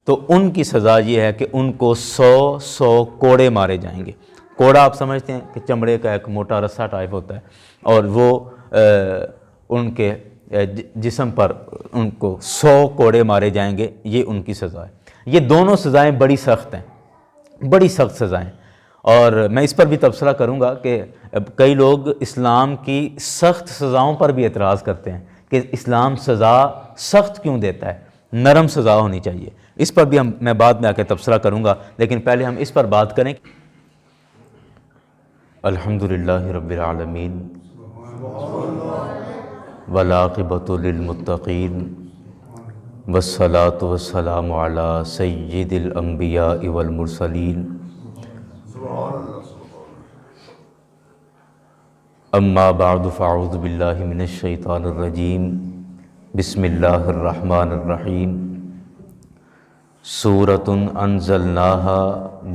تو ان کی سزا یہ ہے کہ ان کو 100 کوڑے مارے جائیں گے۔ کوڑا آپ سمجھتے ہیں کہ چمڑے کا ایک موٹا رسا ٹائپ ہوتا ہے، اور وہ ان کے جسم پر ان کو 100 کوڑے مارے جائیں گے، یہ ان کی سزا ہے۔ یہ دونوں سزائیں بڑی سخت ہیں، بڑی سخت سزائیں، اور میں اس پر بھی تبصرہ کروں گا کہ کئی لوگ اسلام کی سخت سزاؤں پر بھی اعتراض کرتے ہیں کہ اسلام سزا سخت کیوں دیتا ہے، نرم سزا ہونی چاہیے۔ اس پر بھی میں بعد میں آ کے تبصرہ کروں گا، لیکن پہلے ہم اس پر بات کریں۔ الحمدللہ رب العالمین والعاقبۃ للمتقین والصلاة والسلام علی سید الانبیاء والمرسلین اما بعد فاعوذ باللہ من الشیطان الرجیم بسم اللہ الرحمن الرحیم سورۃ انزلناها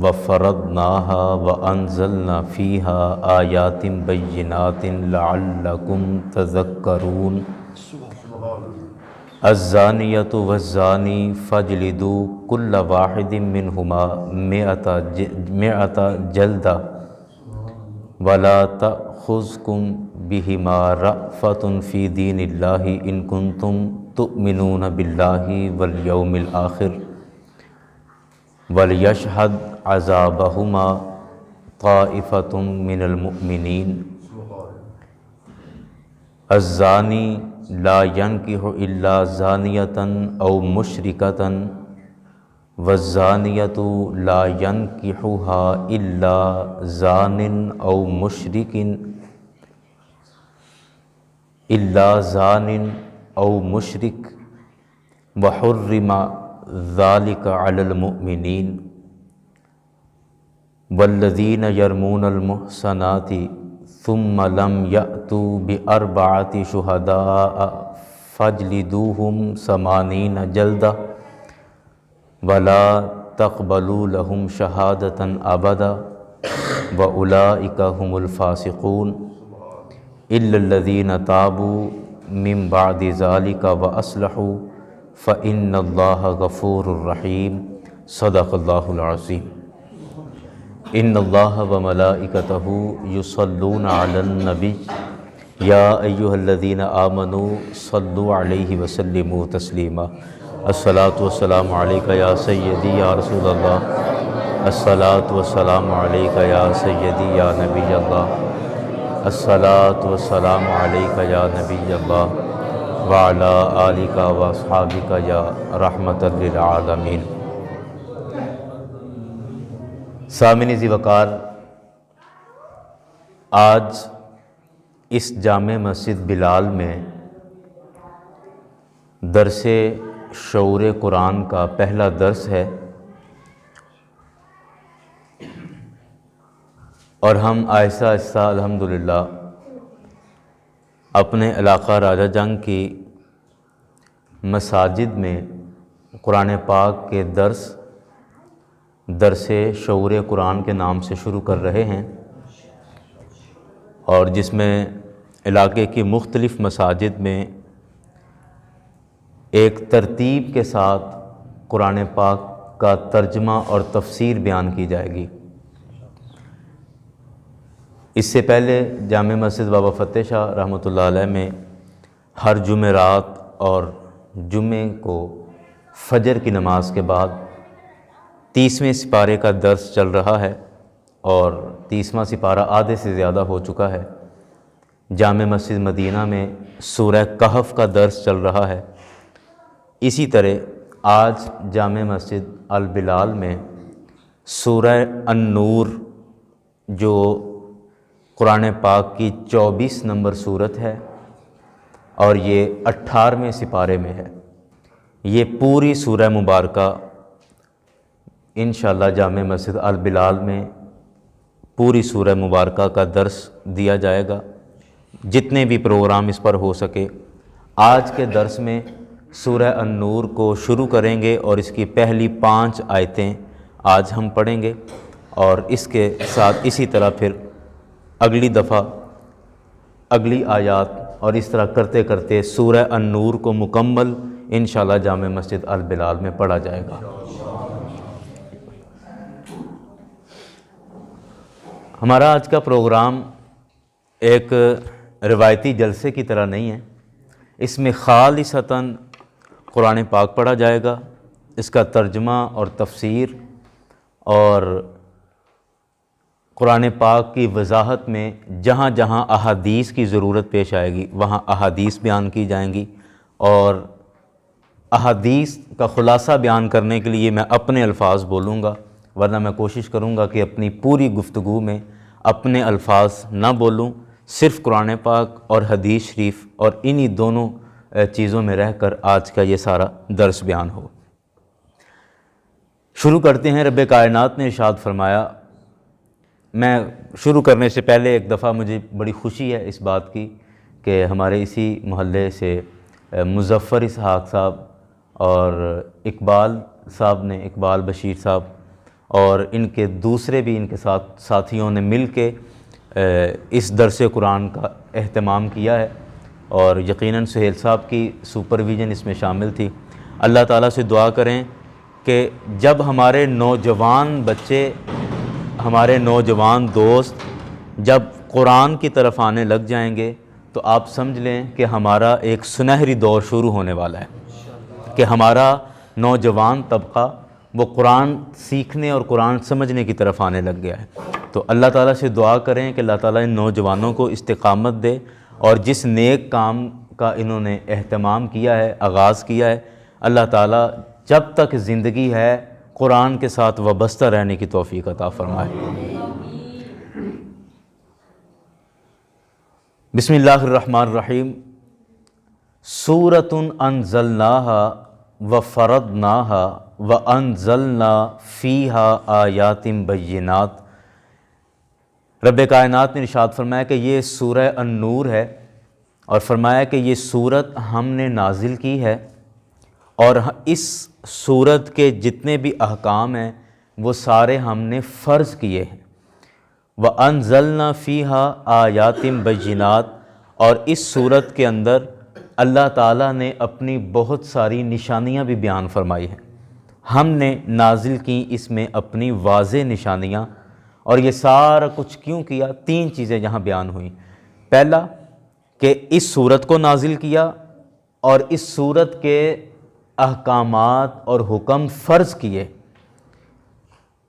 وفرضناها وانزلنا فیها آیات بینات لعلکم تذکرون الزانیۃ والزانی فاجلدوا کل واحد منہما مئۃ جلدہ ولا تأخذکم بہما رأفۃ فی دین اللہ ان کنتم تؤمنون باللہ والیوم الآخر وَلْيَشْهَدْ عَذَابَهُمَا طَائِفَةٌ مِّنَ الْمُؤْمِنِينَ الزَّانِي لَا يَنْكِحُ إِلَّا زَانِيَةً أَوْ مُشْرِكَةً وَالزَّانِيَةُ لَا يَنْكِحُهَا إِلَّا زَانٍ أَوْ مُشْرِكٍ وَحُرِّمَ ذَلِكَ عَلَى الْمُؤْمِنِينَ وَالَّذِينَ يَرْمُونَ الْمُحْصَنَاتِ ثُمَّ لَمْ يَأْتُوا بِأَرْبَعَةِ شُهَدَاءَ فَاجْلِدُوهُمْ 80 جَلْدَةً وَلَا تَقْبَلُوا لَهُمْ شَهَادَةً أَبَدًا وَأُولَئِكَ هُمُ الْفَاسِقُونَ إِلَّا الَّذِينَ تَابُوا مِن بَعْدِ ذَلِكَ وَأَصْلَحُوا فَإِنَّ اللَّهَ غَفُورٌ رَحِيمٌ صدق اللہ العظیم۔ ان اللہ وملائکتہ یصلون علی النبی یا ایہا الذین آمنوا صلوا علیہ وسلموا تسلیما۔ الصلاۃ والسلام علیک یا سیدی یا رسول اللہ، الصلاۃ والسلام علیک یا سیدی یا نبی اللہ، الصلاۃ والسلام علیک یا نبی اللہ وعلی آلک واصحابک یا رحمۃ للعالمین۔ سامعین ذی وقار، آج اس جامع مسجد بلال میں درس شعور قرآن کا پہلا درس ہے، اور ہم آہستہ آہستہ الحمدللہ اپنے علاقہ راجہ جنگ کی مساجد میں قرآن پاک کے درس شعور قرآن کے نام سے شروع کر رہے ہیں، اور جس میں علاقے کی مختلف مساجد میں ایک ترتیب کے ساتھ قرآن پاک کا ترجمہ اور تفسیر بیان کی جائے گی۔ اس سے پہلے جامع مسجد بابا فتح شاہ رحمۃ اللہ علیہ میں ہر جمعرات اور جمعے کو فجر کی نماز کے بعد 30ویں سپارے کا درس چل رہا ہے، اور 30واں سپارہ آدھے سے زیادہ ہو چکا ہے۔ جامع مسجد مدینہ میں سورہ کہف کا درس چل رہا ہے۔ اسی طرح آج جامع مسجد البلال میں سورہ النور، جو قرآن پاک کی 24 نمبر سورت ہے، اور یہ 18ویں سپارے میں ہے۔ یہ پوری سورہ مبارکہ انشاءاللہ جامع مسجد البلال میں پوری سورہ مبارکہ کا درس دیا جائے گا، جتنے بھی پروگرام اس پر ہو سکے۔ آج کے درس میں سورہ النور کو شروع کریں گے، اور اس کی پہلی 5 آیتیں آج ہم پڑھیں گے، اور اس کے ساتھ اسی طرح پھر اگلی دفعہ اگلی آیات، اور اس طرح کرتے کرتے سورہ النور کو مکمل انشاءاللہ جامع مسجد البلال میں پڑھا جائے گا۔ ہمارا آج کا پروگرام ایک روایتی جلسے کی طرح نہیں ہے، اس میں خالصتاً قرآن پاک پڑھا جائے گا، اس کا ترجمہ اور تفسیر اور قرآن پاک کی وضاحت میں جہاں جہاں احادیث کی ضرورت پیش آئے گی وہاں احادیث بیان کی جائیں گی، اور احادیث کا خلاصہ بیان کرنے کے لیے میں اپنے الفاظ بولوں گا، ورنہ میں کوشش کروں گا کہ اپنی پوری گفتگو میں اپنے الفاظ نہ بولوں، صرف قرآن پاک اور حدیث شریف اور انہی دونوں چیزوں میں رہ کر آج کا یہ سارا درس بیان ہو۔ شروع کرتے ہیں۔ رب کائنات نے ارشاد فرمایا، میں شروع کرنے سے پہلے ایک دفعہ مجھے بڑی خوشی ہے اس بات کی کہ ہمارے اسی محلے سے مظفر اسحاق صاحب اور اقبال صاحب نے، اقبال بشیر صاحب اور ان کے دوسرے بھی ان کے ساتھ ساتھیوں نے مل کے اس درس قرآن کا اہتمام کیا ہے، اور یقیناً سہیل صاحب کی سپرویژن اس میں شامل تھی۔ اللہ تعالیٰ سے دعا کریں کہ جب ہمارے نوجوان بچے، ہمارے نوجوان دوست جب قرآن کی طرف آنے لگ جائیں گے تو آپ سمجھ لیں کہ ہمارا ایک سنہری دور شروع ہونے والا ہے، کہ ہمارا نوجوان طبقہ وہ قرآن سیکھنے اور قرآن سمجھنے کی طرف آنے لگ گیا ہے۔ تو اللہ تعالیٰ سے دعا کریں کہ اللہ تعالیٰ ان نوجوانوں کو استقامت دے، اور جس نیک کام کا انہوں نے اہتمام کیا ہے، آغاز کیا ہے، اللہ تعالیٰ جب تک زندگی ہے قرآن کے ساتھ وابستہ رہنے کی توفیق عطا فرمائے۔ بسم اللہ الرحمن الرحیم۔ سورۃ انزلناہا وفرضناہا وانزلنا فیہا آیات بینات۔ رب کائنات نے ارشاد فرمایا کہ یہ سورہ النور ہے، اور فرمایا کہ یہ سورت ہم نے نازل کی ہے، اور اس سورت کے جتنے بھی احکام ہیں وہ سارے ہم نے فرض کیے ہیں۔ وَأَنزَلْنَا فِيهَا آیَاتٍ بَيِّنَاتٍ، اور اس سورت کے اندر اللہ تعالیٰ نے اپنی بہت ساری نشانیاں بھی بیان فرمائی ہیں۔ ہم نے نازل کی اس میں اپنی واضح نشانیاں، اور یہ سارا کچھ کیوں کیا؟ 3 چیزیں یہاں بیان ہوئیں۔ پہلا کہ اس سورت کو نازل کیا اور اس سورت کے احکامات اور حکم فرض کیے،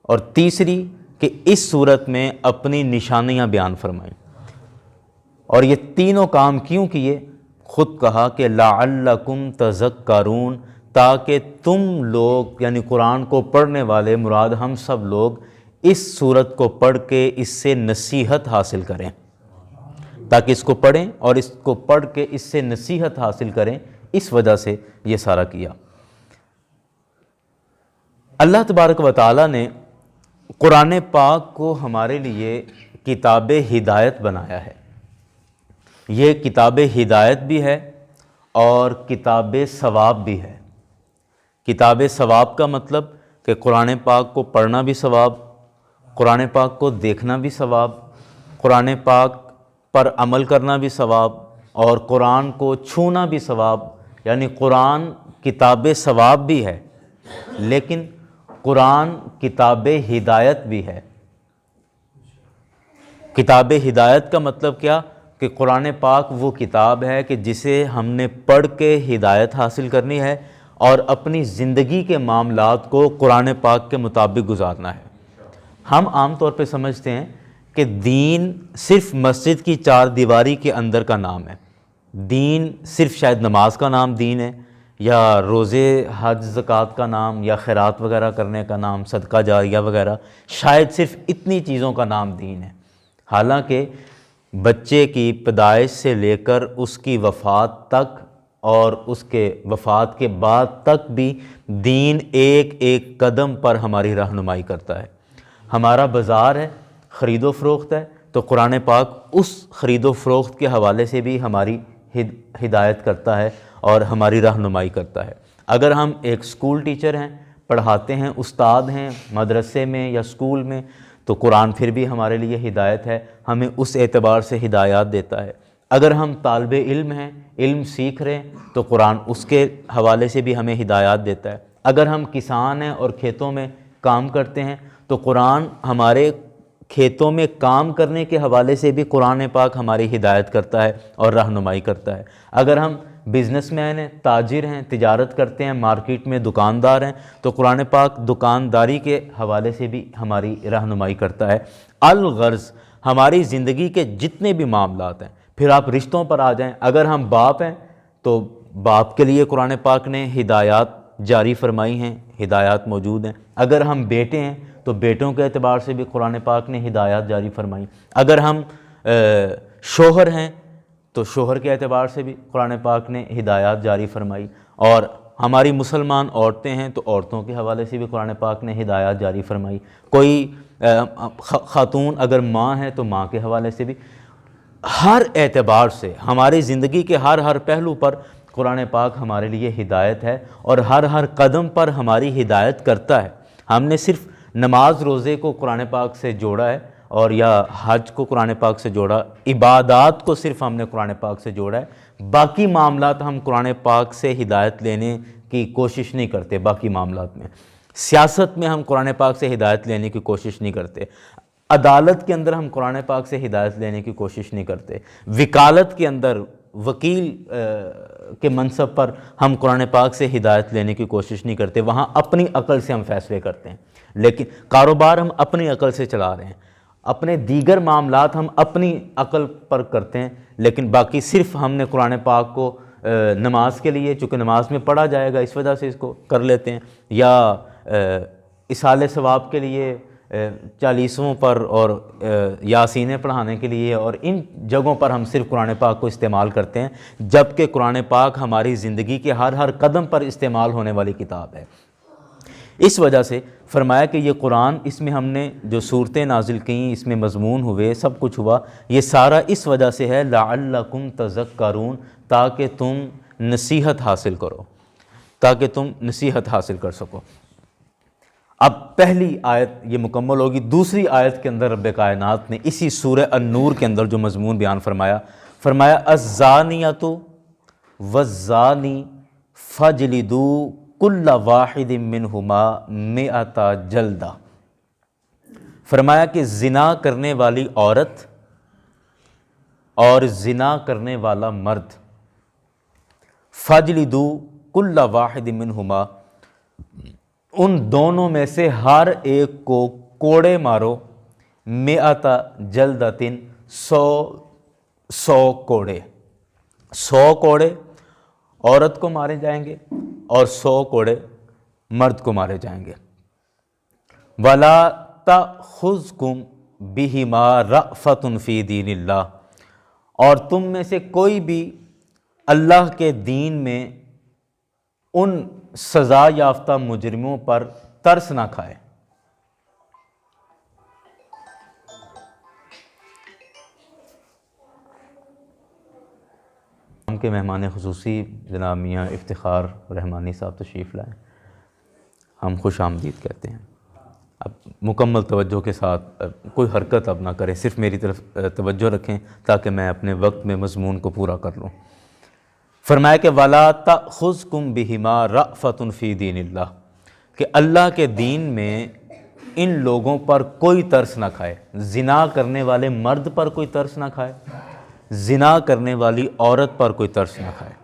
اور تیسری کہ اس سورت میں اپنی نشانیاں بیان فرمائیں۔ اور یہ تینوں کام کیوں کیے؟ خود کہا کہ لعلکم تذکرون، تاکہ تم لوگ یعنی قرآن کو پڑھنے والے، مراد ہم سب لوگ، اس سورت کو پڑھ کے اس سے نصیحت حاصل کریں، تاکہ اس کو پڑھیں اور اس کو پڑھ کے اس سے نصیحت حاصل کریں۔ اس وجہ سے یہ سارا کیا۔ اللہ تبارک و تعالیٰ نے قرآن پاک کو ہمارے لیے کتاب ہدایت بنایا ہے۔ یہ کتاب ہدایت بھی ہے اور کتاب ثواب بھی ہے۔ کتاب ثواب کا مطلب کہ قرآن پاک کو پڑھنا بھی ثواب، قرآن پاک کو دیکھنا بھی ثواب، قرآن پاک پر عمل کرنا بھی ثواب، اور قرآن کو چھونا بھی ثواب، یعنی قرآن کتاب ثواب بھی ہے، لیکن قرآن کتاب ہدایت بھی ہے۔ کتاب ہدایت کا مطلب کیا؟ کہ قرآن پاک وہ کتاب ہے کہ جسے ہم نے پڑھ کے ہدایت حاصل کرنی ہے اور اپنی زندگی کے معاملات کو قرآن پاک کے مطابق گزارنا ہے۔ ہم عام طور پہ سمجھتے ہیں کہ دین صرف مسجد کی 4 دیواری کے اندر کا نام ہے، دین صرف شاید نماز کا نام دین ہے، یا روزے، حج، زکوٰۃ کا نام، یا خیرات وغیرہ کرنے کا نام، صدقہ جاریہ وغیرہ، شاید صرف اتنی چیزوں کا نام دین ہے۔ حالانکہ بچے کی پیدائش سے لے کر اس کی وفات تک اور اس کے وفات کے بعد تک بھی دین ایک ایک قدم پر ہماری رہنمائی کرتا ہے۔ ہمارا بازار ہے، خرید و فروخت ہے، تو قرآن پاک اس خرید و فروخت کے حوالے سے بھی ہماری ہدایت کرتا ہے اور ہماری رہنمائی کرتا ہے۔ اگر ہم ایک سکول ٹیچر ہیں، پڑھاتے ہیں، استاد ہیں مدرسے میں یا سکول میں، تو قرآن پھر بھی ہمارے لیے ہدایت ہے، ہمیں اس اعتبار سے ہدایات دیتا ہے۔ اگر ہم طالب علم ہیں، علم سیکھ رہے ہیں، تو قرآن اس کے حوالے سے بھی ہمیں ہدایات دیتا ہے۔ اگر ہم کسان ہیں اور کھیتوں میں کام کرتے ہیں تو قرآن ہمارے کھیتوں میں کام کرنے کے حوالے سے بھی قرآن پاک ہماری ہدایت کرتا ہے اور رہنمائی کرتا ہے۔ اگر ہم بزنس مین ہیں، تاجر ہیں، تجارت کرتے ہیں، مارکیٹ میں دکاندار ہیں، تو قرآن پاک دکانداری کے حوالے سے بھی ہماری رہنمائی کرتا ہے۔ الغرض ہماری زندگی کے جتنے بھی معاملات ہیں، پھر آپ رشتوں پر آ جائیں، اگر ہم باپ ہیں تو باپ کے لیے قرآن پاک نے ہدایات جاری فرمائی ہیں، ہدایات موجود ہیں۔ اگر ہم بیٹے ہیں تو بیٹوں کے اعتبار سے بھی قرآن پاک نے ہدایات جاری فرمائی۔ اگر ہم شوہر ہیں تو شوہر کے اعتبار سے بھی قرآن پاک نے ہدایات جاری فرمائی، اور ہماری مسلمان عورتیں ہیں تو عورتوں کے حوالے سے بھی قرآن پاک نے ہدایات جاری فرمائی۔ کوئی خاتون اگر ماں ہے تو ماں کے حوالے سے بھی، ہر اعتبار سے ہماری زندگی کے ہر پہلو پر قرآن پاک ہمارے لیے ہدایت ہے، اور ہر قدم پر ہماری ہدایت کرتا ہے۔ ہم نے صرف نماز روزے کو قرآن پاک سے جوڑا ہے، اور یا حج کو قرآن پاک سے جوڑا، عبادات کو صرف ہم نے قرآن پاک سے جوڑا ہے، باقی معاملات ہم قرآن پاک سے ہدایت لینے کی کوشش نہیں کرتے۔ باقی معاملات میں، سیاست میں ہم قرآن پاک سے ہدایت لینے کی کوشش نہیں کرتے، عدالت کے اندر ہم قرآن پاک سے ہدایت لینے کی کوشش نہیں کرتے، وکالت کے اندر وکیل کے منصب پر ہم قرآن پاک سے ہدایت لینے کی کوشش نہیں کرتے، وہاں اپنی عقل سے ہم فیصلے کرتے ہیں۔ لیکن کاروبار ہم اپنی عقل سے چلا رہے ہیں، اپنے دیگر معاملات ہم اپنی عقل پر کرتے ہیں، لیکن باقی صرف ہم نے قرآن پاک کو نماز کے لیے، چونکہ نماز میں پڑھا جائے گا اس وجہ سے اس کو کر لیتے ہیں، یا اصالِ ثواب کے لیے چالیسوں پر اور یاسینیں پڑھانے کے لیے، اور ان جگہوں پر ہم صرف قرآن پاک کو استعمال کرتے ہیں، جبکہ قرآن پاک ہماری زندگی کے ہر قدم پر استعمال ہونے والی کتاب ہے۔ اس وجہ سے فرمایا کہ یہ قرآن، اس میں ہم نے جو صورتیں نازل کیں، اس میں مضمون ہوئے، سب کچھ ہوا، یہ سارا اس وجہ سے ہے لعلکم تذکرون، تاکہ تم نصیحت حاصل کرو، تاکہ تم نصیحت حاصل کر سکو۔ اب پہلی آیت یہ مکمل ہوگی۔ دوسری آیت کے اندر رب کائنات نے اسی سورہ النور کے اندر جو مضمون بیان فرمایا الزانیۃ والزانی فاجلدوا کل واحد منہما مئۃ جلدہ، فرمایا کہ زنا کرنے والی عورت اور زنا کرنے والا مرد، فاجلدوا کل واحد منہما، ان دونوں میں سے ہر ایک کو کوڑے مارو، مئۃ جلدۃ، 100 کوڑے، 100 کوڑے عورت کو مارے جائیں گے اور 100 کوڑے مرد کو مارے جائیں گے۔ وَلَا تَأْخُذْكُمْ بِهِمَا رَأْفَةٌ فِي دِینِ اللَّهِ، اور تم میں سے کوئی بھی اللہ کے دین میں ان سزا یافتہ مجرموں پر ترس نہ کھائے۔ ہم کے مہمان خصوصی جناب میاں افتخار رحمانی صاحب تشریف لائیں، ہم خوش آمدید کہتے ہیں۔ اب مکمل توجہ کے ساتھ کوئی حرکت اب نہ کریں، صرف میری طرف توجہ رکھیں تاکہ میں اپنے وقت میں مضمون کو پورا کر لوں۔ فرمایا کہ وَلَا تَأْخُذْكُمْ بِهِمَا رَأْفَةٌ فِي دِینِ اللَّهِ، کہ اللہ کے دین میں ان لوگوں پر کوئی ترس نہ کھائے، زنا کرنے والے مرد پر کوئی ترس نہ کھائے، زنا کرنے والی عورت پر کوئی ترس نہ کھائے۔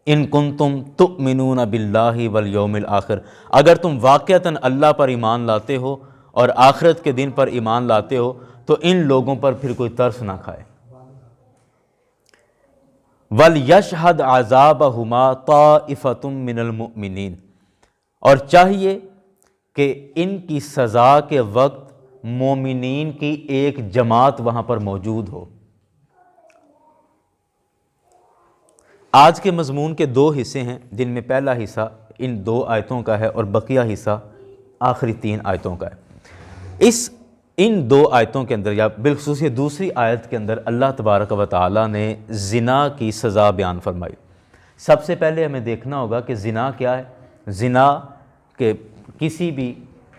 ان کنتم تؤمنون باللہ والیوم الآخر، اگر تم واقعتاً اللہ پر ایمان لاتے ہو اور آخرت کے دن پر ایمان لاتے ہو تو ان لوگوں پر پھر کوئی ترس نہ کھائے۔ وَلْيَشْهَدْ عَذَابَهُمَا طَائِفَةٌ مِّنَ الْمُؤْمِنِينَ، اور چاہیے کہ ان کی سزا کے وقت مومنین کی ایک جماعت وہاں پر موجود ہو۔ آج کے مضمون کے 2 حصے ہیں، جن میں پہلا حصہ ان 2 آیتوں کا ہے اور بقیہ حصہ آخری 3 آیتوں کا ہے۔ ان 2 آیتوں کے اندر، یا بالخصوص یہ دوسری آیت کے اندر، اللہ تبارک و تعالیٰ نے زنا کی سزا بیان فرمائی۔ سب سے پہلے ہمیں دیکھنا ہوگا کہ زنا کیا ہے۔ زنا کہ کسی بھی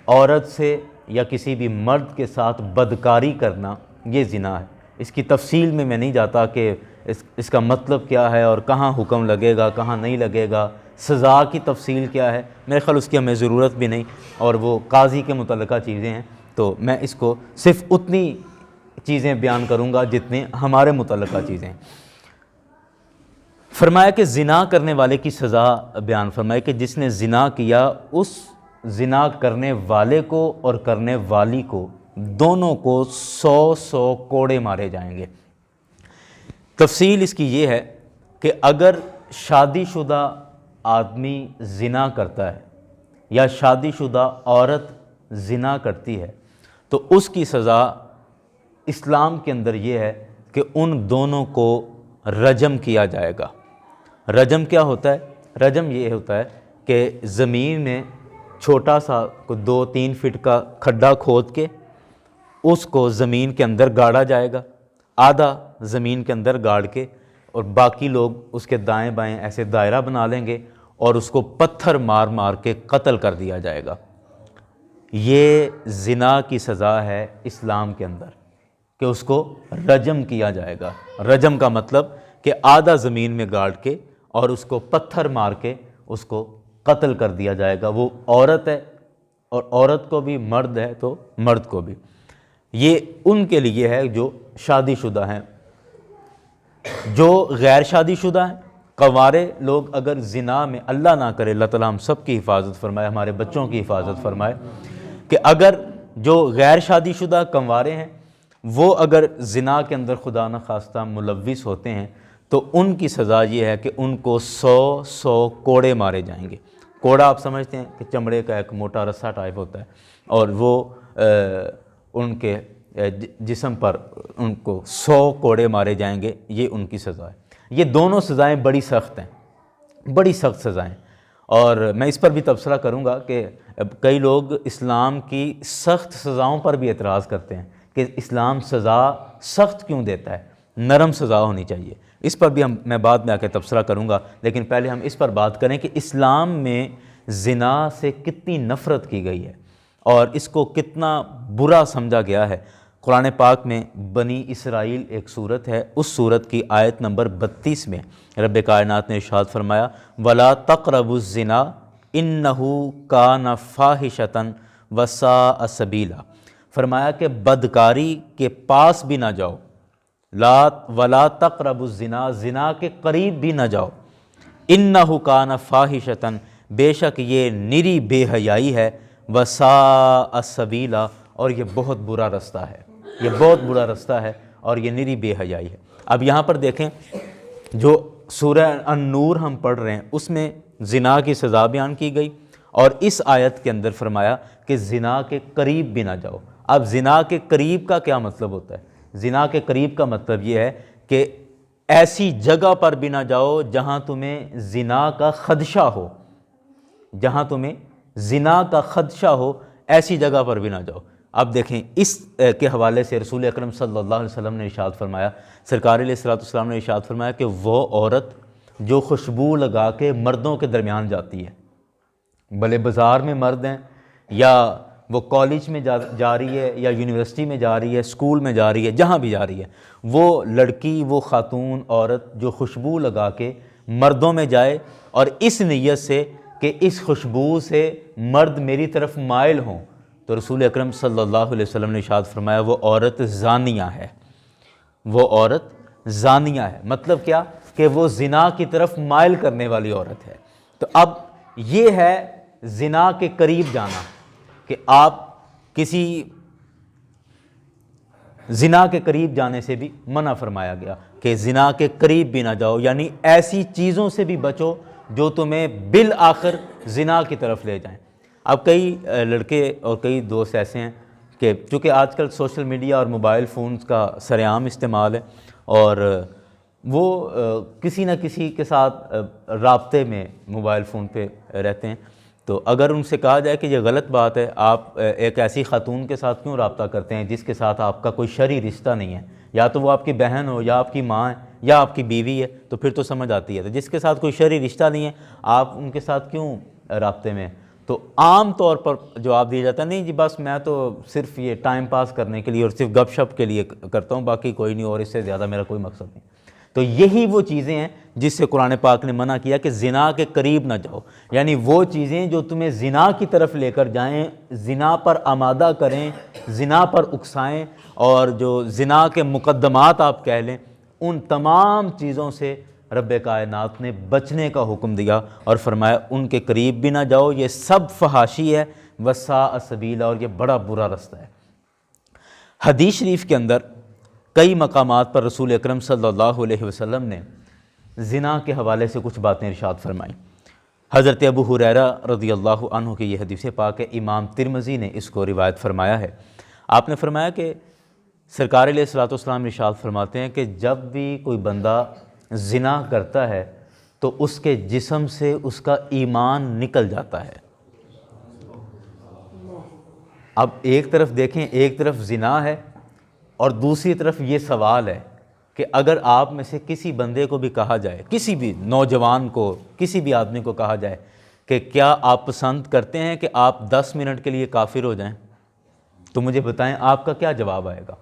عورت سے یا کسی بھی مرد کے ساتھ بدکاری کرنا، یہ زنا ہے۔ اس کی تفصیل میں نہیں جاتا کہ اس کا مطلب کیا ہے اور کہاں حکم لگے گا، کہاں نہیں لگے گا، سزا کی تفصیل کیا ہے، میرے خیال اس کی ہمیں ضرورت بھی نہیں، اور وہ قاضی کے متعلقہ چیزیں ہیں۔ تو میں اس کو صرف اتنی چیزیں بیان کروں گا جتنے ہمارے متعلقہ چیزیں. فرمایا کہ زنا کرنے والے کی سزا بیان فرمایا کہ جس نے زنا کیا اس زنا کرنے والے کو اور کرنے والی کو دونوں کو 100 کوڑے مارے جائیں گے. تفصیل اس کی یہ ہے کہ اگر شادی شدہ آدمی زنا کرتا ہے یا شادی شدہ عورت زنا کرتی ہے تو اس کی سزا اسلام کے اندر یہ ہے کہ ان دونوں کو رجم کیا جائے گا. رجم کیا ہوتا ہے؟ رجم یہ ہوتا ہے کہ زمین میں چھوٹا سا 2-3 فٹ کا کھڈا کھود کے اس کو زمین کے اندر گاڑا جائے گا، آدھا زمین کے اندر گاڑ کے، اور باقی لوگ اس کے دائیں بائیں ایسے دائرہ بنا لیں گے اور اس کو پتھر مار مار کے قتل کر دیا جائے گا. یہ زنا کی سزا ہے اسلام کے اندر کہ اس کو رجم کیا جائے گا. رجم کا مطلب کہ آدھا زمین میں گاڑ کے اور اس کو پتھر مار کے اس کو قتل کر دیا جائے گا. وہ عورت ہے اور عورت کو بھی، مرد ہے تو مرد کو بھی. یہ ان کے لیے ہے جو شادی شدہ ہیں. جو غیر شادی شدہ ہیں، کنوارے لوگ اگر زنا میں، اللہ نہ کرے، اللہ تعالیٰ ہم سب کی حفاظت فرمائے، ہمارے بچوں کی حفاظت فرمائے، کہ اگر جو غیر شادی شدہ کنوارے ہیں وہ اگر زنا کے اندر خدا نخواستہ ملوث ہوتے ہیں تو ان کی سزا یہ ہے کہ ان کو 100 کوڑے مارے جائیں گے. کوڑا آپ سمجھتے ہیں کہ چمڑے کا ایک موٹا رسہ ٹائپ ہوتا ہے، اور وہ ان کے جسم پر ان کو 100 کوڑے مارے جائیں گے. یہ ان کی سزا ہے. یہ دونوں سزائیں بڑی سخت ہیں، بڑی سخت سزائیں. اور میں اس پر بھی تبصرہ کروں گا کہ کئی لوگ اسلام کی سخت سزاؤں پر بھی اعتراض کرتے ہیں کہ اسلام سزا سخت کیوں دیتا ہے، نرم سزا ہونی چاہیے. اس پر بھی میں بعد میں آ کے تبصرہ کروں گا، لیکن پہلے ہم اس پر بات کریں کہ اسلام میں زنا سے کتنی نفرت کی گئی ہے اور اس کو کتنا برا سمجھا گیا ہے. قرآن پاک میں بنی اسرائیل ایک سورت ہے، اس سورت کی آیت نمبر 32 میں رب کائنات نے ارشاد فرمایا وَلَا تَقْرَبُوا الزِّنَا إِنَّهُ كَانَ فَاحِشَةً وَسَاءَ سَبِيلًا. فرمایا کہ بدکاری کے پاس بھی نہ جاؤ. وَلَا تَقْرَبُوا الزِّنَا، زنا کے قریب بھی نہ جاؤ. إِنَّهُ كَانَ فَاحِشَةً، بے شک یہ نری بے حیائی ہے. وَسَاءَ سَبِيلًا، اور یہ بہت برا رستہ ہے. یہ بہت برا رستہ ہے اور یہ نری بے حیائی ہے. اب یہاں پر دیکھیں جو سورہ النور ہم پڑھ رہے ہیں اس میں زنا کی سزا بیان کی گئی، اور اس آیت کے اندر فرمایا کہ زنا کے قریب بھی نہ جاؤ. اب زنا کے قریب کا کیا مطلب ہوتا ہے؟ زنا کے قریب کا مطلب یہ ہے کہ ایسی جگہ پر بھی نہ جاؤ جہاں تمہیں زنا کا خدشہ ہو. جہاں تمہیں زنا کا خدشہ ہو ایسی جگہ پر بھی نہ جاؤ. اب دیکھیں اس کے حوالے سے رسول اکرم صلی اللہ علیہ وسلم نے ارشاد فرمایا، سرکار علیہ الصلوۃ والسلام نے ارشاد فرمایا کہ وہ عورت جو خوشبو لگا کے مردوں کے درمیان جاتی ہے، بھلے بازار میں مرد ہیں یا وہ کالج میں جا رہی ہے یا یونیورسٹی میں جا رہی ہے، اسکول میں جا رہی ہے، جہاں بھی جا رہی ہے، وہ لڑکی، وہ خاتون، عورت جو خوشبو لگا کے مردوں میں جائے اور اس نیت سے کہ اس خوشبو سے مرد میری طرف مائل ہوں، تو رسول اکرم صلی اللہ علیہ وسلم نے ارشاد فرمایا وہ عورت زانیہ ہے. وہ عورت زانیہ ہے. مطلب کیا؟ کہ وہ زنا کی طرف مائل کرنے والی عورت ہے. تو اب یہ ہے زنا کے قریب جانا، کہ آپ کسی زنا کے قریب جانے سے بھی منع فرمایا گیا کہ زنا کے قریب بھی نہ جاؤ، یعنی ایسی چیزوں سے بھی بچو جو تمہیں بالآخر زنا کی طرف لے جائیں. اب کئی لڑکے اور کئی دوست ایسے ہیں کہ چونکہ آج کل سوشل میڈیا اور موبائل فونز کا سر عام استعمال ہے اور وہ کسی نہ کسی کے ساتھ رابطے میں موبائل فون پہ رہتے ہیں. تو اگر ان سے کہا جائے کہ یہ غلط بات ہے، آپ ایک ایسی خاتون کے ساتھ کیوں رابطہ کرتے ہیں جس کے ساتھ آپ کا کوئی شرعی رشتہ نہیں ہے، یا تو وہ آپ کی بہن ہو یا آپ کی ماں ہے یا آپ کی بیوی ہے، تو پھر تو سمجھ آتی ہے. تو جس کے ساتھ کوئی شرعی رشتہ نہیں ہے آپ ان کے ساتھ کیوں رابطے میں؟ تو عام طور پر جواب دیا جاتا ہے نہیں جی بس میں تو صرف یہ ٹائم پاس کرنے کے لیے اور صرف گپ شپ کے لیے کرتا ہوں، باقی کوئی نہیں، اور اس سے زیادہ میرا کوئی مقصد نہیں. تو یہی وہ چیزیں ہیں جس سے قرآن پاک نے منع کیا کہ زنا کے قریب نہ جاؤ، یعنی وہ چیزیں جو تمہیں زنا کی طرف لے کر جائیں، زنا پر آمادہ کریں، زنا پر اکسائیں اور جو زنا کے مقدمات آپ کہہ لیں، ان تمام چیزوں سے رب کائنات نے بچنے کا حکم دیا اور فرمایا ان کے قریب بھی نہ جاؤ، یہ سب فحاشی ہے، وساء سبیلا، اور یہ بڑا برا رستہ ہے۔ حدیث شریف کے اندر کئی مقامات پر رسول اکرم صلی اللہ علیہ وسلم نے زنا کے حوالے سے کچھ باتیں ارشاد فرمائیں۔ حضرت ابو ہریرہ رضی اللہ عنہ کی یہ حدیث پاک ہے، امام ترمذی نے اس کو روایت فرمایا ہے۔ آپ نے فرمایا کہ سرکار علیہ الصلوۃ والسلام ارشاد فرماتے ہیں کہ جب بھی کوئی بندہ زنا کرتا ہے تو اس کے جسم سے اس کا ایمان نکل جاتا ہے۔ اب ایک طرف دیکھیں، ایک طرف زنا ہے اور دوسری طرف یہ سوال ہے کہ اگر آپ میں سے کسی بندے کو بھی کہا جائے، کسی بھی نوجوان کو، کسی بھی آدمی کو کہا جائے کہ کیا آپ پسند کرتے ہیں کہ آپ 10 منٹ کے لیے کافر ہو جائیں، تو مجھے بتائیں آپ کا کیا جواب آئے گا؟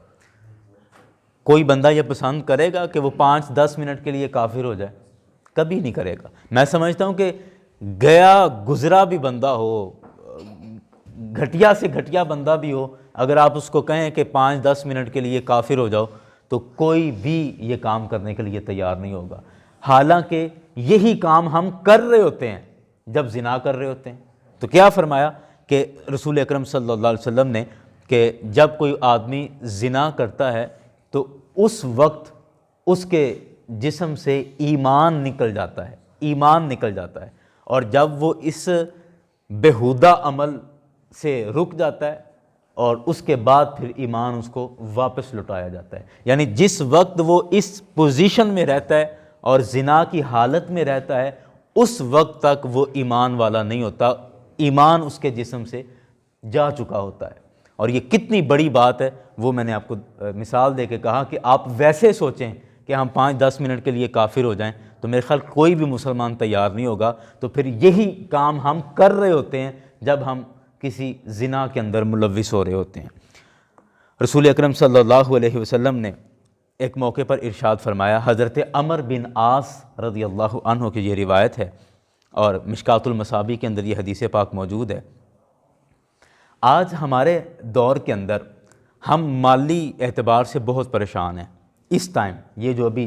کوئی بندہ یہ پسند کرے گا کہ وہ 5-10 منٹ کے لیے کافر ہو جائے؟ کبھی نہیں کرے گا۔ میں سمجھتا ہوں کہ گیا گزرا بھی بندہ ہو، گھٹیا سے گھٹیا بندہ بھی ہو، اگر آپ اس کو کہیں کہ 5-10 منٹ کے لیے کافر ہو جاؤ تو کوئی بھی یہ کام کرنے کے لیے تیار نہیں ہوگا، حالانکہ یہی کام ہم کر رہے ہوتے ہیں جب زنا کر رہے ہوتے ہیں۔ تو کیا فرمایا کہ رسول اکرم صلی اللہ علیہ وسلم نے کہ جب کوئی آدمی زنا کرتا ہے تو اس وقت اس کے جسم سے ایمان نکل جاتا ہے، ایمان نکل جاتا ہے، اور جب وہ اس بیہودہ عمل سے رک جاتا ہے اور اس کے بعد پھر ایمان اس کو واپس لٹایا جاتا ہے۔ یعنی جس وقت وہ اس پوزیشن میں رہتا ہے اور زنا کی حالت میں رہتا ہے، اس وقت تک وہ ایمان والا نہیں ہوتا، ایمان اس کے جسم سے جا چکا ہوتا ہے۔ اور یہ کتنی بڑی بات ہے، وہ میں نے آپ کو مثال دے کے کہا کہ آپ ویسے سوچیں کہ ہم 5-10 منٹ کے لیے کافر ہو جائیں تو میرے خیال کوئی بھی مسلمان تیار نہیں ہوگا۔ تو پھر یہی کام ہم کر رہے ہوتے ہیں جب ہم کسی زنا کے اندر ملوث ہو رہے ہوتے ہیں۔ رسول اکرم صلی اللہ علیہ وسلم نے ایک موقع پر ارشاد فرمایا، حضرت عمر بن عاص رضی اللہ عنہ کی یہ روایت ہے اور مشکوٰۃ المصابیح کے اندر یہ حدیث پاک موجود ہے۔ آج ہمارے دور کے اندر ہم مالی اعتبار سے بہت پریشان ہیں۔ اس ٹائم یہ جو ابھی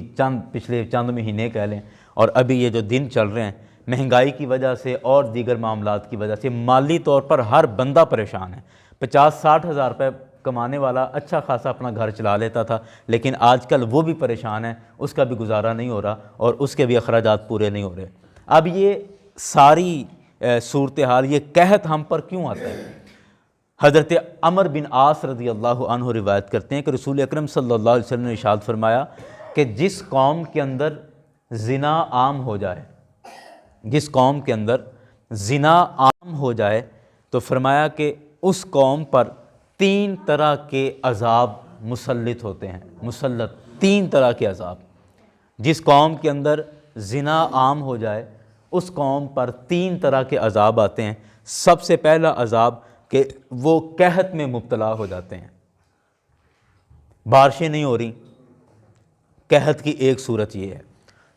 پچھلے چند مہینے کہہ لیں اور ابھی یہ جو دن چل رہے ہیں، مہنگائی کی وجہ سے اور دیگر معاملات کی وجہ سے مالی طور پر ہر بندہ پریشان ہے۔ 50-60 ہزار روپے کمانے والا اچھا خاصا اپنا گھر چلا لیتا تھا، لیکن آج کل وہ بھی پریشان ہے، اس کا بھی گزارا نہیں ہو رہا اور اس کے بھی اخراجات پورے نہیں ہو رہے۔ اب یہ ساری صورتحال، یہ قحط ہم پر کیوں آتا ہے؟ حضرت عمر بن عاص رضی اللہ عنہ روایت کرتے ہیں کہ رسول اکرم صلی اللہ علیہ وسلم نے ارشاد فرمایا کہ جس قوم کے اندر زنا عام ہو جائے، جس قوم کے اندر زنا عام ہو جائے تو فرمایا کہ اس قوم پر 3 طرح کے عذاب مسلط ہوتے ہیں، مسلط 3 طرح کے عذاب۔ جس قوم کے اندر زنا عام ہو جائے اس قوم پر 3 طرح کے عذاب آتے ہیں۔ سب سے پہلا عذاب کہ وہ قحط میں مبتلا ہو جاتے ہیں، بارشیں نہیں ہو رہی، قحط کی ایک صورت یہ ہے،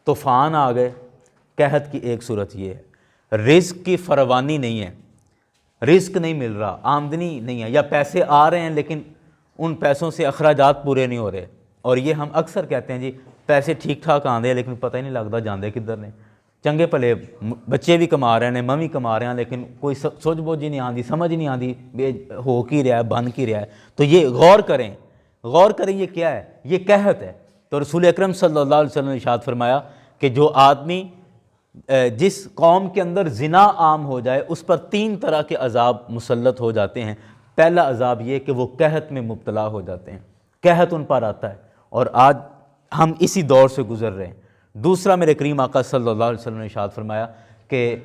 طوفان آ گئے، قحط کی ایک صورت یہ ہے، رزق کی فراوانی نہیں ہے، رزق نہیں مل رہا، آمدنی نہیں ہے، یا پیسے آ رہے ہیں لیکن ان پیسوں سے اخراجات پورے نہیں ہو رہے۔ اور یہ ہم اکثر کہتے ہیں جی پیسے ٹھیک ٹھاک آندے ہیں لیکن پتہ ہی نہیں لگتا جاندے کدھر نے، چنگے بھلے بچے بھی کما رہے ہیں، ممی کما رہے ہیں، لیکن کوئی سوچ بوجھ ہی نہیں آندی، سمجھ نہیں آندی ہو کی رہا ہے، بن کی رہا ہے۔ تو یہ غور کریں یہ کیا ہے؟ یہ قحط ہے۔ تو رسول اکرم صلی اللہ علیہ وسلم نے ارشاد فرمایا کہ جو آدمی جس قوم کے اندر زنا عام ہو جائے اس پر 3 طرح کے عذاب مسلط ہو جاتے ہیں۔ پہلا عذاب یہ کہ وہ قحط میں مبتلا ہو جاتے ہیں، قحط ان پر آتا ہے، اور آج ہم اسی دور سے گزر رہے ہیں۔ دوسرا میرے کریم آقا صلی اللہ علیہ وسلم نے ارشاد فرمایا کہ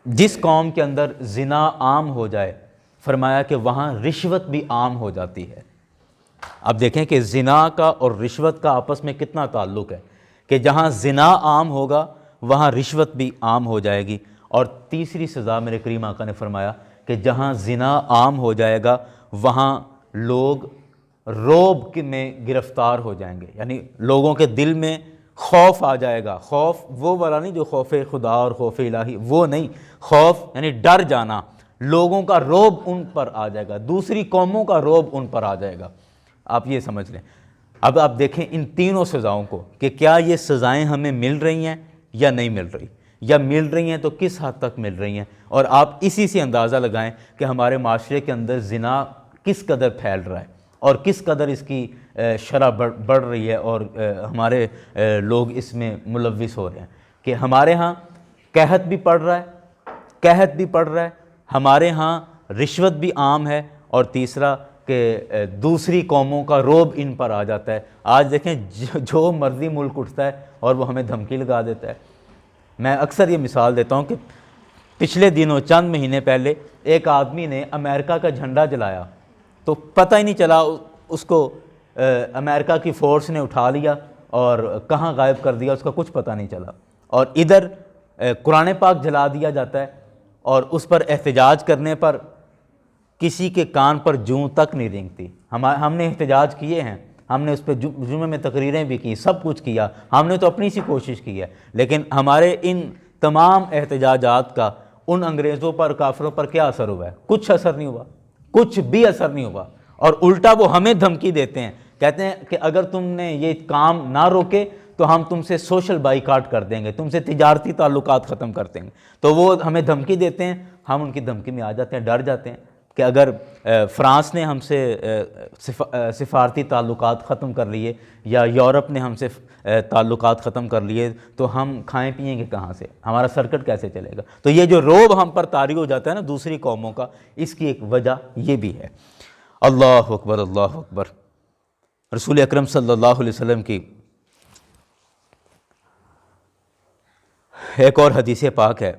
جس قوم کے اندر زنا عام ہو جائے، فرمایا کہ وہاں رشوت بھی عام ہو جاتی ہے۔ اب دیکھیں کہ زنا کا اور رشوت کا آپس میں کتنا تعلق ہے کہ جہاں زنا عام ہوگا وہاں رشوت بھی عام ہو جائے گی۔ اور تیسری سزا میرے کریم آقا نے فرمایا کہ جہاں زنا عام ہو جائے گا وہاں لوگ رعب میں گرفتار ہو جائیں گے، یعنی لوگوں کے دل میں خوف آ جائے گا۔ خوف وہ والا نہیں جو خوف خدا اور خوف الہی، وہ نہیں، خوف یعنی ڈر جانا، لوگوں کا روب ان پر آ جائے گا، دوسری قوموں کا روب ان پر آ جائے گا۔ آپ یہ سمجھ لیں۔ اب آپ دیکھیں ان تینوں سزاؤں کو کہ کیا یہ سزائیں ہمیں مل رہی ہیں یا نہیں مل رہی، یا مل رہی ہیں تو کس حد تک مل رہی ہیں، اور آپ اسی سے اندازہ لگائیں کہ ہمارے معاشرے کے اندر زنا کس قدر پھیل رہا ہے اور کس قدر اس کی شرح بڑھ رہی ہے، اور ہمارے لوگ اس میں ملوث ہو رہے ہیں کہ ہمارے ہاں قحط بھی پڑ رہا ہے، ہمارے ہاں رشوت بھی عام ہے، اور تیسرا کہ دوسری قوموں کا روب ان پر آ جاتا ہے۔ آج دیکھیں جو مرضی ملک اٹھتا ہے اور وہ ہمیں دھمکی لگا دیتا ہے۔ میں اکثر یہ مثال دیتا ہوں کہ پچھلے دنوں چند مہینے پہلے ایک آدمی نے امریکہ کا جھنڈا جلایا تو پتہ ہی نہیں چلا، اس کو امریکہ کی فورس نے اٹھا لیا اور کہاں غائب کر دیا، اس کا کچھ پتہ نہیں چلا۔ اور ادھر قرآن پاک جلا دیا جاتا ہے اور اس پر احتجاج کرنے پر کسی کے کان پر جوں تک نہیں رینگتی۔ ہم نے احتجاج کیے ہیں، ہم نے اس پہ جمعے میں تقریریں بھی کی، سب کچھ کیا، ہم نے تو اپنی سی کوشش کی ہے، لیکن ہمارے ان تمام احتجاجات کا ان انگریزوں پر، کافروں پر کیا اثر ہوا ہے؟ کچھ اثر نہیں ہوا، کچھ بھی اثر نہیں ہوا، اور الٹا وہ ہمیں دھمکی دیتے ہیں، کہتے ہیں کہ اگر تم نے یہ کام نہ روکے تو ہم تم سے سوشل بائیکاٹ کر دیں گے، تم سے تجارتی تعلقات ختم کر دیں گے۔ تو وہ ہمیں دھمکی دیتے ہیں، ہم ان کی دھمکی میں آ جاتے ہیں، ڈر جاتے ہیں کہ اگر فرانس نے ہم سے سفارتی تعلقات ختم کر لیے یا یورپ نے ہم سے تعلقات ختم کر لیے تو ہم کھائیں پئیں گے کہاں سے، ہمارا سرکٹ کیسے چلے گا؟ تو یہ جو روب ہم پر طاری ہو جاتا ہے نا دوسری قوموں کا، اس کی ایک وجہ یہ بھی ہے۔ اللہ اکبر، اللہ اکبر۔ رسول اکرم صلی اللہ علیہ وسلم کی ایک اور حدیث پاک ہے،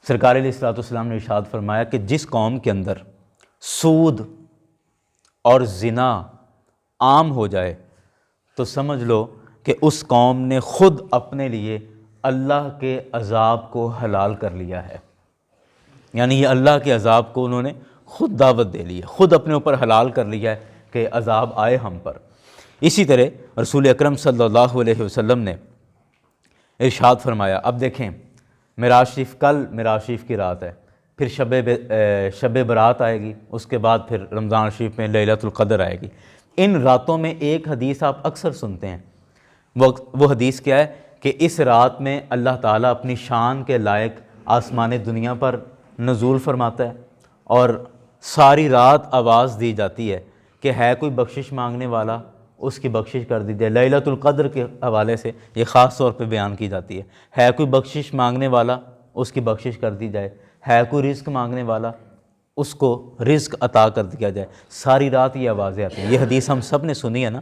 سرکار علیہ الصلوۃ والسلام نے ارشاد فرمایا کہ جس قوم کے اندر سود اور زنا عام ہو جائے تو سمجھ لو کہ اس قوم نے خود اپنے لیے اللہ کے عذاب کو حلال کر لیا ہے، یعنی یہ اللہ کے عذاب کو انہوں نے خود دعوت دے لی ہے، خود اپنے اوپر حلال کر لیا ہے کہ عذاب آئے ہم پر۔ اسی طرح رسول اکرم صلی اللہ علیہ وسلم نے ارشاد فرمایا، اب دیکھیں معراج شریف، کل معراج شریف کی رات ہے، پھر شب برات آئے گی، اس کے بعد پھر رمضان شریف میں لیلۃ القدر آئے گی۔ ان راتوں میں ایک حدیث آپ اکثر سنتے ہیں، وہ حدیث کیا ہے کہ اس رات میں اللہ تعالیٰ اپنی شان کے لائق آسمان دنیا پر نزول فرماتا ہے اور ساری رات آواز دی جاتی ہے کہ ہے کوئی بخشش مانگنے والا، اس کی بخشش کر دی جائے۔ لیلۃ القدر کے حوالے سے یہ خاص طور پہ بیان کی جاتی ہے کوئی بخشش مانگنے والا، اس کی بخشش کر دی جائے، ہے کوئی رزق مانگنے والا، اس کو رزق عطا کر دیا جائے۔ ساری رات یہ آوازیں آتی ہیں، یہ حدیث ہم سب نے سنی ہے نا۔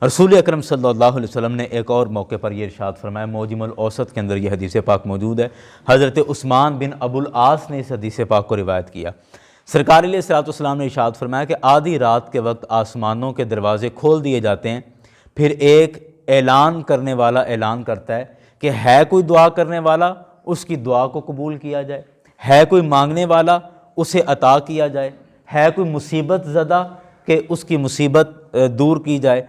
رسول اکرم صلی اللہ علیہ وسلم نے ایک اور موقع پر یہ ارشاد فرمایا، معجم الاوسط کے اندر یہ حدیث پاک موجود ہے، حضرت عثمان بن ابو العاص نے اس حدیث پاک کو روایت کیا۔ سرکار علیہ الصلوۃ والسلام نے ارشاد فرمایا کہ آدھی رات کے وقت آسمانوں کے دروازے کھول دیے جاتے ہیں، پھر ایک اعلان کرنے والا اعلان کرتا ہے کہ ہے کوئی دعا کرنے والا، اس کی دعا کو قبول کیا جائے، ہے کوئی مانگنے والا، اسے عطا کیا جائے، ہے کوئی مصیبت زدہ کہ اس کی مصیبت دور کی جائے۔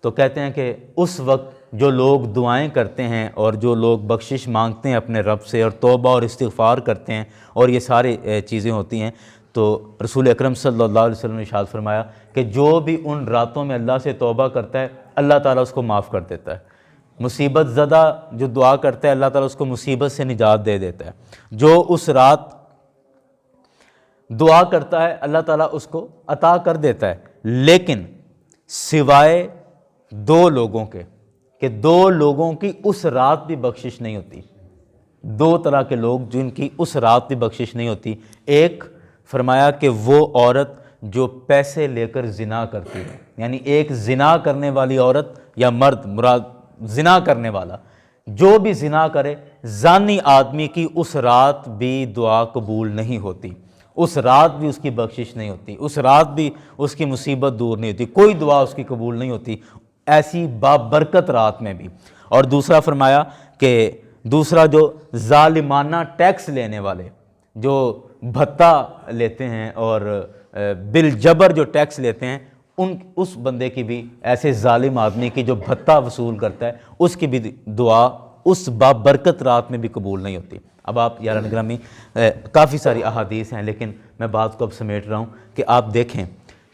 تو کہتے ہیں کہ اس وقت جو لوگ دعائیں کرتے ہیں اور جو لوگ بخشش مانگتے ہیں اپنے رب سے اور توبہ اور استغفار کرتے ہیں اور یہ ساری چیزیں ہوتی ہیں، تو رسول اکرم صلی اللہ علیہ وسلم نے ارشاد فرمایا کہ جو بھی ان راتوں میں اللہ سے توبہ کرتا ہے اللہ تعالیٰ اس کو معاف کر دیتا ہے۔ مصیبت زدہ جو دعا کرتا ہے اللہ تعالیٰ اس کو مصیبت سے نجات دے دیتا ہے۔ جو اس رات دعا کرتا ہے اللہ تعالیٰ اس کو عطا کر دیتا ہے، لیکن سوائے دو لوگوں کے، کہ دو لوگوں کی اس رات بھی بخشش نہیں ہوتی۔ دو طرح کے لوگ جن کی اس رات بھی بخشش نہیں ہوتی۔ ایک فرمایا کہ وہ عورت جو پیسے لے کر زنا کرتی ہے، یعنی ایک زنا کرنے والی عورت یا مرد، مراد زنا کرنے والا، جو بھی زنا کرے، زانی آدمی کی اس رات بھی دعا قبول نہیں ہوتی، اس رات بھی اس کی بخشش نہیں ہوتی، اس رات بھی اس کی مصیبت دور نہیں ہوتی، کوئی دعا اس کی قبول نہیں ہوتی ایسی بابرکت رات میں بھی۔ اور دوسرا فرمایا کہ دوسرا جو ظالمانہ ٹیکس لینے والے، جو بھتہ لیتے ہیں اور بالجبر جو ٹیکس لیتے ہیں، اس بندے کی بھی، ایسے ظالم آدمی کی جو بھتہ وصول کرتا ہے، اس کی بھی دعا اس بابرکت رات میں بھی قبول نہیں ہوتی۔ اب آپ یاران گرامی کافی ساری احادیث ہیں، لیکن میں بات کو اب سمیٹ رہا ہوں کہ آپ دیکھیں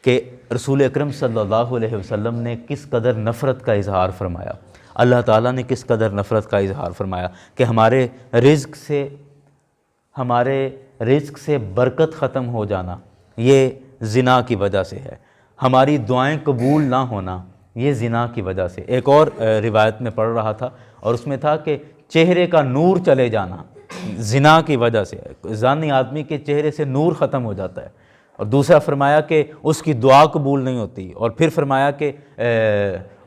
کہ رسول اکرم صلی اللہ علیہ وسلم نے کس قدر نفرت کا اظہار فرمایا، اللہ تعالیٰ نے کس قدر نفرت کا اظہار فرمایا کہ ہمارے رزق سے برکت ختم ہو جانا یہ زنا کی وجہ سے ہے، ہماری دعائیں قبول نہ ہونا یہ زنا کی وجہ سے۔ ایک اور روایت میں پڑھ رہا تھا اور اس میں تھا کہ چہرے کا نور چلے جانا زنا کی وجہ سے، زانی آدمی کے چہرے سے نور ختم ہو جاتا ہے، اور دوسرا فرمایا کہ اس کی دعا قبول نہیں ہوتی، اور پھر فرمایا کہ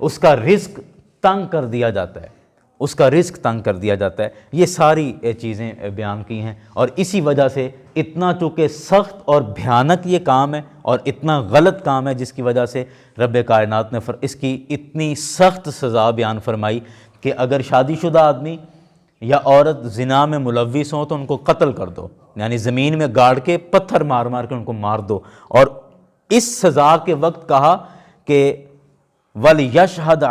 اس کا رزق تنگ کر دیا جاتا ہے، اس کا رزق تنگ کر دیا جاتا ہے۔ یہ ساری چیزیں بیان کی ہیں، اور اسی وجہ سے اتنا چونکہ سخت اور بھیانک یہ کام ہے اور اتنا غلط کام ہے، جس کی وجہ سے رب کائنات نے اس کی اتنی سخت سزا بیان فرمائی کہ اگر شادی شدہ آدمی یا عورت زنا میں ملوث ہوں تو ان کو قتل کر دو، یعنی زمین میں گاڑ کے پتھر مار مار کے ان کو مار دو، اور اس سزا کے وقت کہا کہ وَلْيَشْهَدْ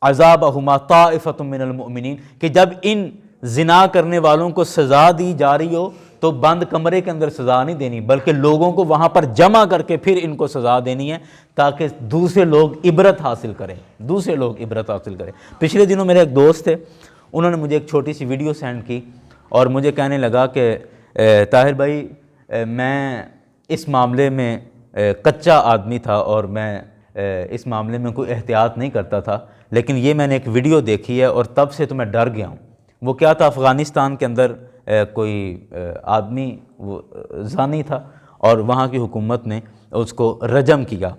عَذَابَهُمَا طَائِفَةٌ مِّنَ الْمُؤْمِنِينَ کہ جب ان زنا کرنے والوں کو سزا دی جا رہی ہو تو بند کمرے کے اندر سزا نہیں دینی، بلکہ لوگوں کو وہاں پر جمع کر کے پھر ان کو سزا دینی ہے، تاکہ دوسرے لوگ عبرت حاصل کریں، پچھلے دنوں میرے ایک دوست تھے، انہوں نے مجھے ایک چھوٹی سی ویڈیو سینڈ کی اور مجھے کہنے لگا کہ طاہر بھائی میں اس معاملے میں کچا آدمی تھا اور میں اس معاملے میں کوئی احتیاط نہیں کرتا تھا، لیکن یہ میں نے ایک ویڈیو دیکھی ہے اور تب سے تو میں ڈر گیا ہوں۔ وہ کیا تھا، افغانستان کے اندر کوئی آدمی وہ زانی تھا اور وہاں کی حکومت نے اس کو رجم کیا،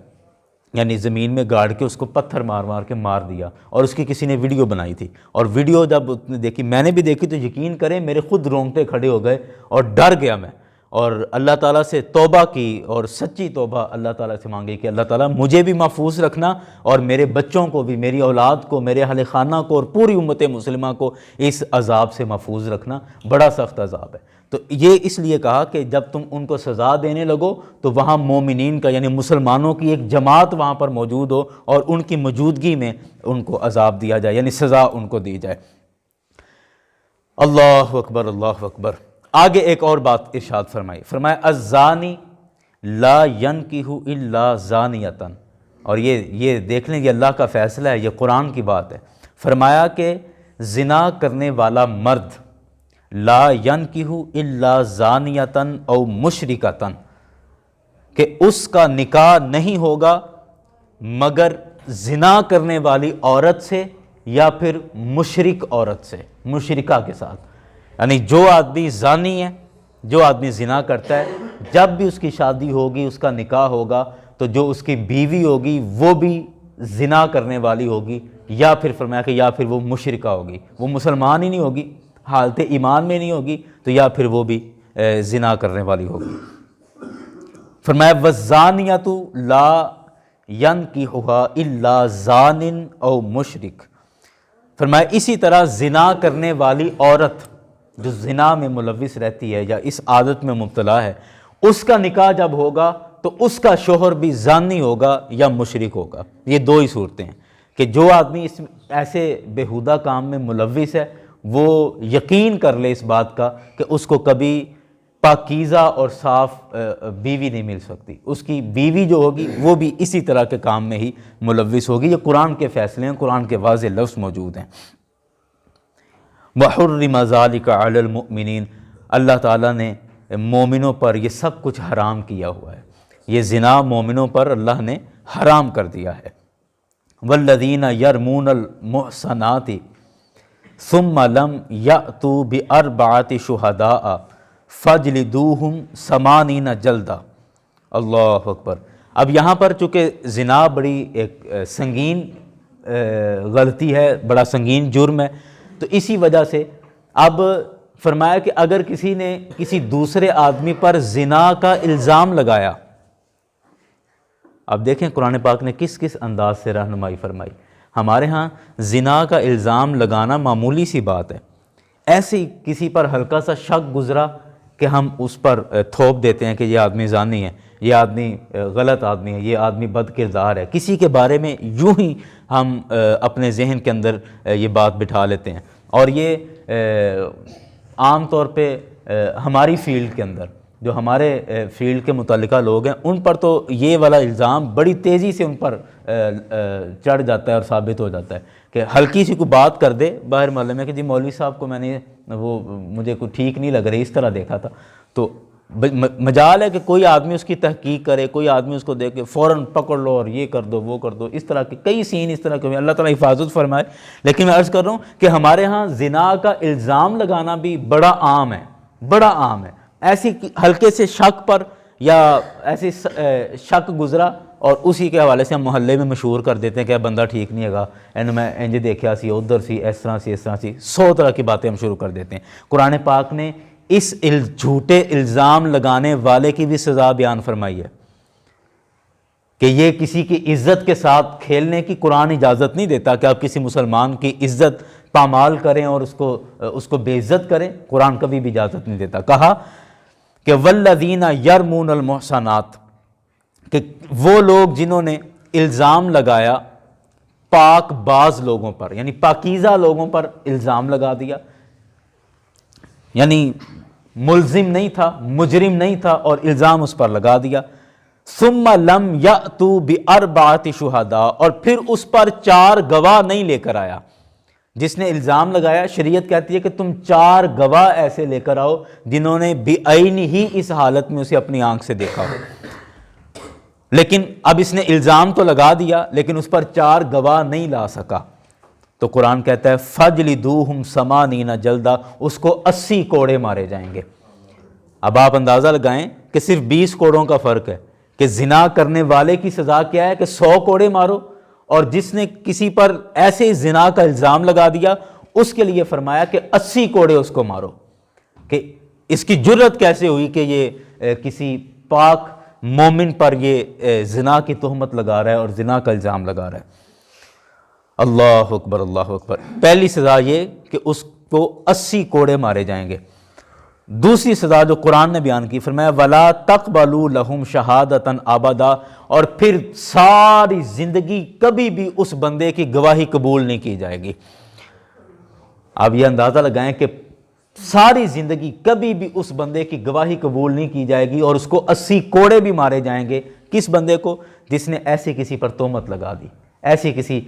یعنی زمین میں گاڑ کے اس کو پتھر مار مار کے مار دیا، اور اس کی کسی نے ویڈیو بنائی تھی، اور ویڈیو جب اس نے دیکھی، میں نے بھی دیکھی، تو یقین کریں میرے خود رونگٹے کھڑے ہو گئے اور ڈر گیا میں، اور اللہ تعالیٰ سے توبہ کی اور سچی توبہ اللہ تعالیٰ سے مانگی کہ اللہ تعالیٰ مجھے بھی محفوظ رکھنا اور میرے بچوں کو بھی، میری اولاد کو، میرے اہل خانہ کو اور پوری امت مسلمہ کو اس عذاب سے محفوظ رکھنا، بڑا سخت عذاب ہے۔ تو یہ اس لیے کہا کہ جب تم ان کو سزا دینے لگو تو وہاں مومنین کا یعنی مسلمانوں کی ایک جماعت وہاں پر موجود ہو اور ان کی موجودگی میں ان کو عذاب دیا جائے، یعنی سزا ان کو دی جائے۔ اللہ اکبر، اللہ اکبر۔ آگے ایک اور بات ارشاد فرمایا الزانی لا ینکح الا زانیۃ، اور یہ دیکھ لیں، یہ اللہ کا فیصلہ ہے، یہ قرآن کی بات ہے۔ فرمایا کہ زنا کرنے والا مرد لا ینکح الا زانیۃ او مشرکۃ، کہ اس کا نکاح نہیں ہوگا مگر زنا کرنے والی عورت سے یا پھر مشرک عورت سے، مشرکہ کے ساتھ، یعنی جو آدمی زانی ہے، جو آدمی زنا کرتا ہے، جب بھی اس کی شادی ہوگی، اس کا نکاح ہوگا، تو جو اس کی بیوی ہوگی وہ بھی زنا کرنے والی ہوگی، یا پھر فرمایا کہ یا پھر وہ مشرکہ ہوگی، وہ مسلمان ہی نہیں ہوگی، حالت ایمان میں نہیں ہوگی، تو یا پھر وہ بھی زنا کرنے والی ہوگی۔ فرمایا والزانیۃ لا ینکحها الا زان او مشرک، فرمایا اسی طرح زنا کرنے والی عورت جو زنا میں ملوث رہتی ہے یا اس عادت میں مبتلا ہے، اس کا نکاح جب ہوگا تو اس کا شوہر بھی زانی ہوگا یا مشرک ہوگا۔ یہ دو ہی صورتیں ہیں کہ جو آدمی اس ایسے بیہودہ کام میں ملوث ہے وہ یقین کر لے اس بات کا کہ اس کو کبھی پاکیزہ اور صاف بیوی نہیں مل سکتی، اس کی بیوی جو ہوگی وہ بھی اسی طرح کے کام میں ہی ملوث ہوگی۔ یہ قرآن کے فیصلے ہیں، قرآن کے واضح لفظ موجود ہیں۔ وَحُرِّمَ ذَلِكَ عَلَى الْمُؤْمِنِينَ، اللہ تعالیٰ نے مومنوں پر یہ سب کچھ حرام کیا ہوا ہے، یہ زنا مومنوں پر اللہ نے حرام کر دیا ہے۔ وَالَّذِينَ يَرْمُونَ الْمُحْصَنَاتِ ثُمَّ لَمْ يَأْتُوا بِأَرْبَعَةِ شُهَدَاءَ فَاجْلِدُوهُمْ 80 جلدہ۔ اللہ اکبر۔ اب یہاں پر چونکہ زنا بڑی ایک سنگین غلطی ہے، بڑا سنگین جرم ہے، تو اسی وجہ سے اب فرمایا کہ اگر کسی نے کسی دوسرے آدمی پر زنا کا الزام لگایا، اب دیکھیں قرآن پاک نے کس کس انداز سے رہنمائی فرمائی۔ ہمارے ہاں زنا کا الزام لگانا معمولی سی بات ہے، ایسی کسی پر ہلکا سا شک گزرا کہ ہم اس پر تھوپ دیتے ہیں کہ یہ آدمی زانی ہے، یہ آدمی غلط آدمی ہے، یہ آدمی بد کردار ہے، کسی کے بارے میں یوں ہی ہم اپنے ذہن کے اندر یہ بات بٹھا لیتے ہیں۔ اور یہ عام طور پہ ہماری فیلڈ کے اندر جو ہمارے فیلڈ کے متعلقہ لوگ ہیں ان پر تو یہ والا الزام بڑی تیزی سے ان پر چڑھ جاتا ہے اور ثابت ہو جاتا ہے کہ ہلکی سی کوئی بات کر دے باہر محلے میں کہ جی مولوی صاحب کو میں نے وہ مجھے کوئی ٹھیک نہیں لگ رہی اس طرح دیکھا تھا، تو مجال ہے کہ کوئی آدمی اس کی تحقیق کرے، کوئی آدمی اس کو دیکھ کے فوراً پکڑ لو اور یہ کر دو وہ کر دو، اس طرح کے کئی سین اس طرح کے اللہ تعالیٰ حفاظت فرمائے۔ لیکن میں عرض کر رہا ہوں کہ ہمارے ہاں زنا کا الزام لگانا بھی بڑا عام ہے، بڑا عام ہے۔ ایسی ہلکے سے شک پر یا ایسی شک گزرا اور اسی کے حوالے سے ہم محلے میں مشہور کر دیتے ہیں کہ بندہ ٹھیک نہیں ہے اینو میں انج دیکھا سی ادھر سی اس طرح سی 100 طرح کی باتیں ہم شروع کر دیتے ہیں۔ قرآن پاک نے اس جھوٹے الزام لگانے والے کی بھی سزا بیان فرمائی ہے کہ یہ کسی کی عزت کے ساتھ کھیلنے کی قرآن اجازت نہیں دیتا کہ آپ کسی مسلمان کی عزت پامال کریں اور اس کو بے عزت کریں، قرآن کبھی بھی اجازت نہیں دیتا۔ کہا کہ والذین یرمون المحصنات، کہ وہ لوگ جنہوں نے الزام لگایا پاک باز لوگوں پر، یعنی پاکیزہ لوگوں پر الزام لگا دیا، یعنی ملزم نہیں تھا، مجرم نہیں تھا اور الزام اس پر لگا دیا۔ ثم لم یأتوا باربعۃ شہداء، اور پھر اس پر 4 گواہ نہیں لے کر آیا۔ جس نے الزام لگایا شریعت کہتی ہے کہ تم 4 گواہ ایسے لے کر آؤ جنہوں نے بعین ہی اس حالت میں اسے اپنی آنکھ سے دیکھا ہو۔ لیکن اب اس نے الزام تو لگا دیا لیکن اس پر 4 گواہ نہیں لا سکا، تو قرآن کہتا ہے فَجْلِدُوهُمْ 80 جلدہ، اس کو 80 کوڑے مارے جائیں گے۔ اب آپ اندازہ لگائیں کہ صرف 20 کوڑوں کا فرق ہے کہ زنا کرنے والے کی سزا کیا ہے کہ 100 کوڑے مارو، اور جس نے کسی پر ایسے زنا کا الزام لگا دیا اس کے لیے فرمایا کہ 80 کوڑے اس کو مارو۔ کہ اس کی جرت کیسے ہوئی کہ یہ کسی پاک مومن پر یہ زنا کی تہمت لگا رہا ہے اور زنا کا الزام لگا رہا ہے۔ اللہ اکبر اللہ اکبر۔ پہلی سزا یہ کہ اس کو 80 کوڑے مارے جائیں گے۔ دوسری سزا جو قرآن نے بیان کی فرمایا وَلَا تَقْبَلُوا لَهُمْ شَهَادَةً أَبَدًا، اور پھر ساری زندگی کبھی بھی اس بندے کی گواہی قبول نہیں کی جائے گی۔ اب یہ اندازہ لگائیں کہ ساری زندگی کبھی بھی اس بندے کی گواہی قبول نہیں کی جائے گی اور اس کو 80 کوڑے بھی مارے جائیں گے۔ کس بندے کو؟ جس نے ایسی کسی پر تہمت لگا دی، ایسی کسی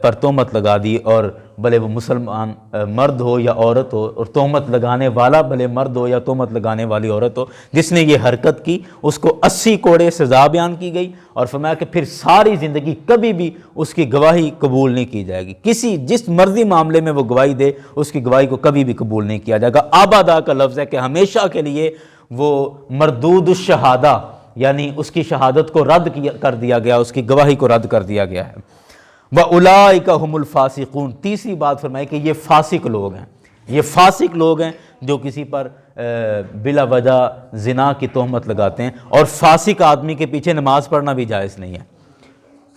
پر تہمت لگا دی، اور بھلے وہ مسلمان مرد ہو یا عورت ہو، اور تہمت لگانے والا بھلے مرد ہو یا تہمت لگانے والی عورت ہو، جس نے یہ حرکت کی اس کو 80 کوڑے سزا بیان کی گئی، اور فرمایا کہ پھر ساری زندگی کبھی بھی اس کی گواہی قبول نہیں کی جائے گی۔ جس مرضی معاملے میں وہ گواہی دے اس کی گواہی کو کبھی بھی قبول نہیں کیا جائے گا۔ آبادہ کا لفظ ہے کہ ہمیشہ کے لیے وہ مردود الشہادہ، یعنی اس کی شہادت کو رد کر دیا گیا، اس کی گواہی کو رد کر دیا گیا ہے۔ وَأُولَٰئِكَ هُمُ الْفَاسِقُونَ، تیسری بات فرمائی کہ یہ فاسق لوگ ہیں، یہ فاسق لوگ ہیں جو کسی پر بلا وجہ زنا کی تہمت لگاتے ہیں۔ اور فاسق آدمی کے پیچھے نماز پڑھنا بھی جائز نہیں ہے،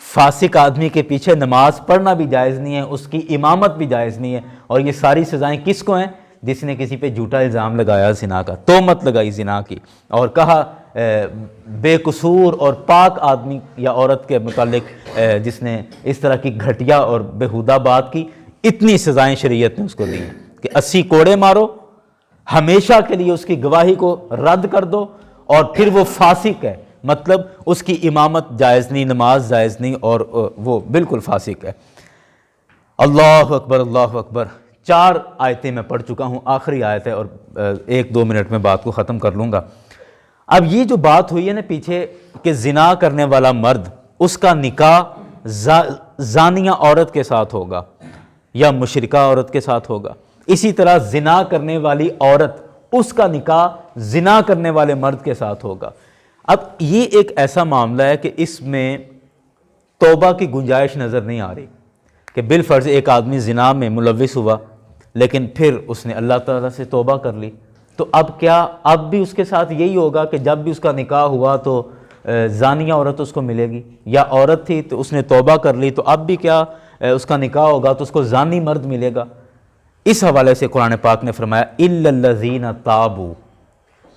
فاسق آدمی کے پیچھے نماز پڑھنا بھی جائز نہیں ہے، اس کی امامت بھی جائز نہیں ہے۔ اور یہ ساری سزائیں کس کو ہیں؟ جس نے کسی پہ جھوٹا الزام لگایا زنا کا، تہمت لگائی زنا کی، اور کہا بے قصور اور پاک آدمی یا عورت کے متعلق جس نے اس طرح کی گھٹیا اور بےہودہ بات کی، اتنی سزائیں شریعت نے اس کو دی ہیں کہ 80 کوڑے مارو، ہمیشہ کے لیے اس کی گواہی کو رد کر دو، اور پھر وہ فاسق ہے، مطلب اس کی امامت جائز نہیں، نماز جائز نہیں، اور وہ بالکل فاسق ہے۔ اللہ اکبر اللہ اکبر۔ 4 آیتیں میں پڑھ چکا ہوں، آخری آیت ہے اور 1-2 منٹ میں بات کو ختم کر لوں گا۔ اب یہ جو بات ہوئی ہے نا پیچھے کہ زنا کرنے والا مرد اس کا نکاح زانیہ عورت کے ساتھ ہوگا یا مشرکہ عورت کے ساتھ ہوگا، اسی طرح زنا کرنے والی عورت اس کا نکاح زنا کرنے والے مرد کے ساتھ ہوگا۔ اب یہ ایک ایسا معاملہ ہے کہ اس میں توبہ کی گنجائش نظر نہیں آ رہی کہ بالفرض ایک آدمی زنا میں ملوث ہوا لیکن پھر اس نے اللہ تعالیٰ سے توبہ کر لی، تو اب کیا اب بھی اس کے ساتھ یہی ہوگا کہ جب بھی اس کا نکاح ہوا تو زانیہ عورت اس کو ملے گی، یا عورت تھی تو اس نے توبہ کر لی تو اب بھی کیا اس کا نکاح ہوگا تو اس کو زانی مرد ملے گا؟ اس حوالے سے قرآن پاک نے فرمایا اِلَّا الَّذِينَ تَابُوا،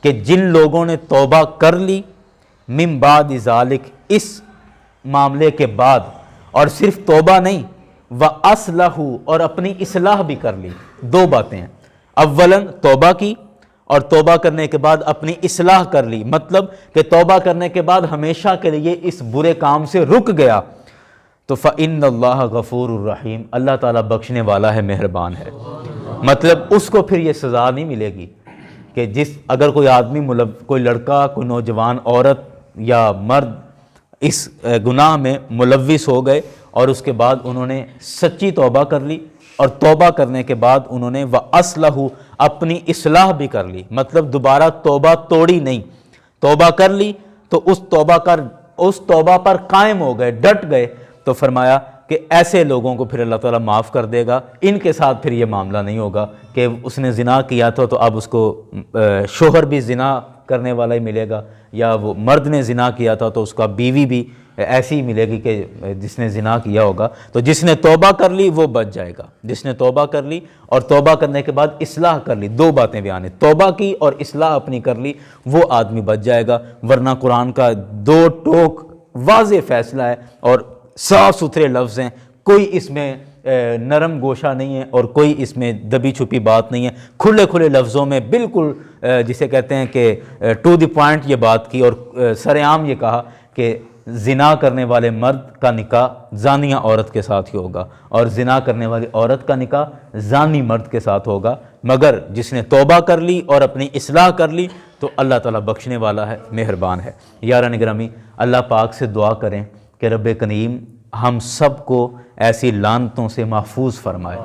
کہ جن لوگوں نے توبہ کر لی مِن بَعْدِ ذَلِكَ، اس معاملے کے بعد، اور صرف توبہ نہیں وَأَصْلَحُوا اور اپنی اصلاح بھی کر لی. دو باتیں ہیں، اولاً توبہ کی اور توبہ کرنے کے بعد اپنی اصلاح کر لی. مطلب کہ توبہ کرنے کے بعد ہمیشہ کے لیے اس برے کام سے رک گیا تو فَإِنَّ اللَّهَ غَفُورٌ الرحیم، اللہ تعالیٰ بخشنے والا ہے، مہربان ہے. مطلب اس کو پھر یہ سزا نہیں ملے گی کہ اگر کوئی آدمی کوئی لڑکا، کوئی نوجوان عورت یا مرد اس گناہ میں ملوث ہو گئے اور اس کے بعد انہوں نے سچی توبہ کر لی اور توبہ کرنے کے بعد انہوں نے وَأَصْلَحُوا اپنی اصلاح بھی کر لی. مطلب دوبارہ توبہ توڑی نہیں، توبہ کر لی تو اس توبہ پر قائم ہو گئے، ڈٹ گئے، تو فرمایا کہ ایسے لوگوں کو پھر اللہ تعالیٰ معاف کر دے گا. ان کے ساتھ پھر یہ معاملہ نہیں ہوگا کہ اس نے زنا کیا تھا تو اب اس کو شوہر بھی زنا کرنے والا ہی ملے گا، یا وہ مرد نے زنا کیا تھا تو اس کا بیوی بھی ایسی ہی ملے گی کہ جس نے زنا کیا ہوگا. تو جس نے توبہ کر لی وہ بچ جائے گا. جس نے توبہ کر لی اور توبہ کرنے کے بعد اصلاح کر لی، دو باتیں بیان ہیں، توبہ کی اور اصلاح اپنی کر لی، وہ آدمی بچ جائے گا. ورنہ قرآن کا دو ٹوک واضح فیصلہ ہے اور صاف ستھرے لفظ ہیں، کوئی اس میں نرم گوشہ نہیں ہے اور کوئی اس میں دبی چھپی بات نہیں ہے. کھلے کھلے لفظوں میں بالکل جسے کہتے ہیں کہ ٹو دی پوائنٹ یہ بات کی اور سر عام یہ کہا کہ زنا کرنے والے مرد کا نکاح زانیہ عورت کے ساتھ ہی ہوگا اور زنا کرنے والی عورت کا نکاح زانی مرد کے ساتھ ہوگا، مگر جس نے توبہ کر لی اور اپنی اصلاح کر لی تو اللہ تعالیٰ بخشنے والا ہے، مہربان ہے. یاران گرامی، اللہ پاک سے دعا کریں کہ رب کریم ہم سب کو ایسی لعنتوں سے محفوظ فرمائے،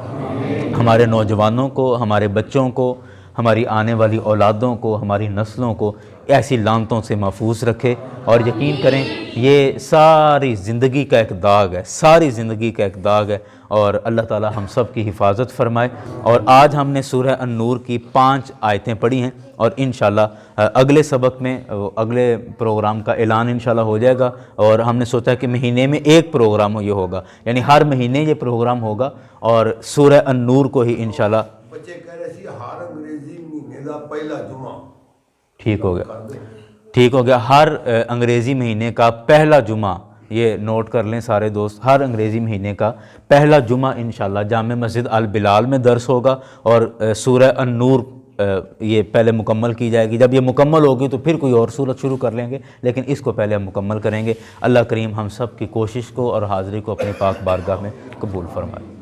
ہمارے نوجوانوں کو، ہمارے بچوں کو، ہماری آنے والی اولادوں کو، ہماری نسلوں کو ایسی لعنتوں سے محفوظ رکھے. اور یقین کریں یہ ساری زندگی کا ایک داغ ہے، ساری زندگی کا ایک داغ ہے، اور اللہ تعالی ہم سب کی حفاظت فرمائے. اور آج ہم نے سورہ النور کی 5 آیتیں پڑھی ہیں اور انشاءاللہ اگلے سبق میں اگلے پروگرام کا اعلان انشاءاللہ ہو جائے گا. اور ہم نے سوچا کہ مہینے میں ایک پروگرام یہ ہوگا، یعنی ہر مہینے یہ پروگرام ہوگا اور سورہ النور کو ہی انشاءاللہ. بچے کہہ رہے سی ہر انگریزی مہینے کا پہلا جمعہ ٹھیک ہو گیا، ٹھیک ہو گیا. ہر انگریزی مہینے کا پہلا جمعہ، یہ نوٹ کر لیں سارے دوست، ہر انگریزی مہینے کا پہلا جمعہ انشاءاللہ جامع مسجد البلال میں درس ہوگا اور سورہ النور یہ پہلے مکمل کی جائے گی. جب یہ مکمل ہوگی تو پھر کوئی اور سورت شروع کر لیں گے، لیکن اس کو پہلے ہم مکمل کریں گے. اللہ کریم ہم سب کی کوشش کو اور حاضری کو اپنی پاک بارگاہ میں قبول فرمائے.